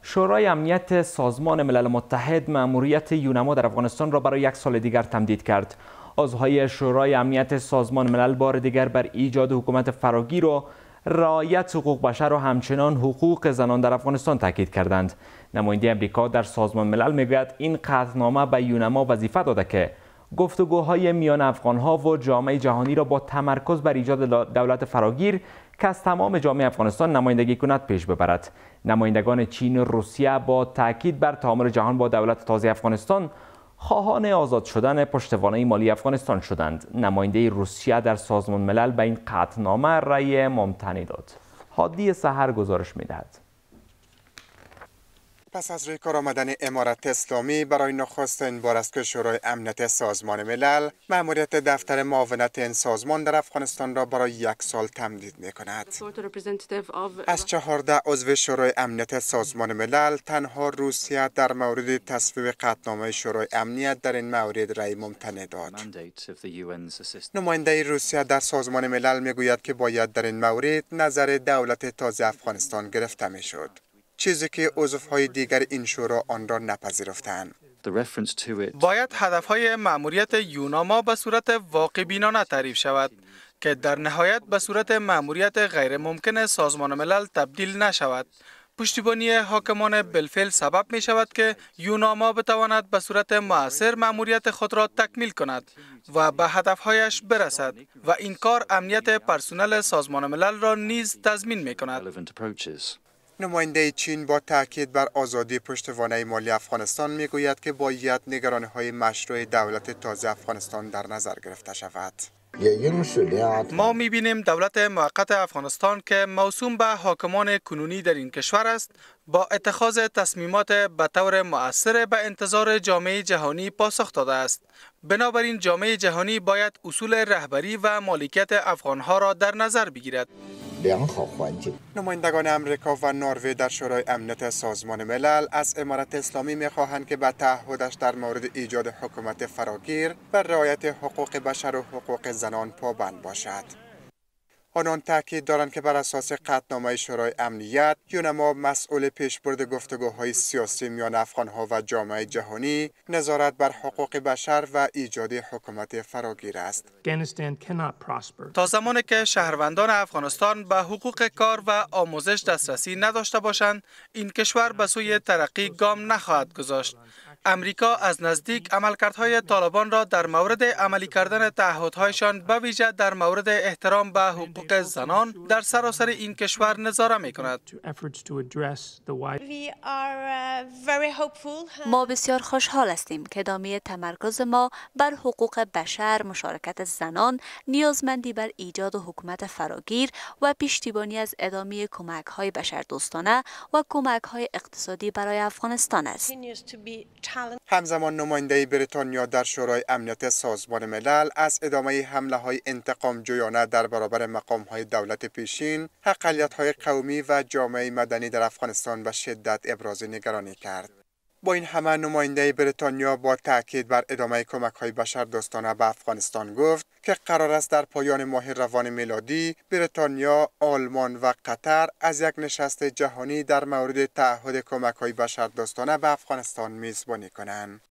شورای امنیت سازمان ملل متحد مأموریت یونما در افغانستان را برای 1 سال دیگر تمدید کرد. عضوهای شورای امنیت سازمان ملل بار دیگر بر ایجاد حکومت فراگیر و رعایت حقوق بشر و همچنان حقوق زنان در افغانستان تاکید کردند. نماینده امریکا در سازمان ملل میگوید این قطعنامه به یونما وظیفه داده که گفتگوهای میان افغانها و جامعه جهانی را با تمرکز بر ایجاد دولت فراگیر که از تمام جامعه افغانستان نمایندگی کند پیش ببرد. نمایندگان چین و روسیه با تاکید بر تعامل جهان با دولت تازه افغانستان خواهان آزاد شدن پشتوانه مالی افغانستان شدند. نماینده روسیه در سازمان ملل به این قطعنامه رأی ممتنع داد. هادی سحر گزارش می‌دهد. پس از روی کار آمدن امارت اسلامی برای نخستین بار است که شورای امنیت سازمان ملل مأموریت دفتر معاونت این سازمان در افغانستان را برای 1 سال تمدید می‌کند. از 14 عضو شورای امنیت سازمان ملل تنها روسیه در مورد تصویب قطعنامه شورای امنیت در این مورد رأی ممتنع داد. نماینده روسیه در سازمان ملل میگوید که باید در این مورد نظر دولت تازه افغانستان گرفته میشد، چیزی که عضوهای دیگر این شورا آن را نپذیرفتند. باید هدفهای مأموریت یوناما به صورت واقع بینانه تعریف شود که در نهایت به صورت مأموریت غیر ممکن سازمان ملل تبدیل نشود. پشتیبانی حاکمان بالفعل سبب می شود که یوناما بتواند به صورت مؤثر مأموریت خود را تکمیل کند و به هدفهایش برسد و این کار امنیت پرسنل سازمان ملل را نیز تضمین می کند. نماینده چین با تاکید بر آزادی پشتوانه مالی افغانستان میگوید که باید نگرانی‌های مشروع دولت تازه افغانستان در نظر گرفته شود. ما می‌بینیم دولت موقت افغانستان که موسوم به حاکمان کنونی در این کشور است با اتخاذ تصمیمات به طور مؤثر به انتظار جامعه جهانی پاسخ داده است. بنابراین جامعه جهانی باید اصول رهبری و مالکیت افغانها را در نظر بگیرد. نمایندگان امریکا و نروژ در شورای امنیت سازمان ملل از امارت اسلامی می‌خواهند که به تعهدش در مورد ایجاد حکومت فراگیر و رعایت حقوق بشر و حقوق زنان پابند باشد. آنان تاکید دارند که بر اساس قطعنامه شورای امنیت یونما مسئول پیشبرد گفتگوهای سیاسی میان افغانها و جامعه جهانی، نظارت بر حقوق بشر و ایجاد حکومت فراگیر است. تا زمانی که شهروندان افغانستان به حقوق کار و آموزش دسترسی نداشته باشند، این کشور به سوی ترقی گام نخواهد گذاشت. امریکا از نزدیک عملکردهای طالبان را در مورد عملی کردن تعهدهایشان به ویژه در مورد احترام به حقوق زنان در سراسر این کشور نظاره می‌کند. ما بسیار خوشحال هستیم که ادامه تمرکز ما بر حقوق بشر، مشارکت زنان، نیازمندی بر ایجاد حکومت فراگیر و پشتیبانی از ادامه کمک‌های بشردوستانه و کمک‌های اقتصادی برای افغانستان است. همزمان نماینده بریتانیا در شورای امنیت سازمان ملل از ادامه حمله‌های انتقام جویانه در برابر مقام‌های دولت پیشین، اقلیت‌های قومی و جامعه مدنی در افغانستان به شدت ابراز نگرانی کرد. با این همه نماینده بریتانیا با تاکید بر ادامه کمک‌های بشردوستانه به افغانستان گفت که قرار است در پایان ماه روان میلادی بریتانیا، آلمان و قطر از یک نشست جهانی در مورد تعهد کمک‌های بشردوستانه به افغانستان میزبانی کنند.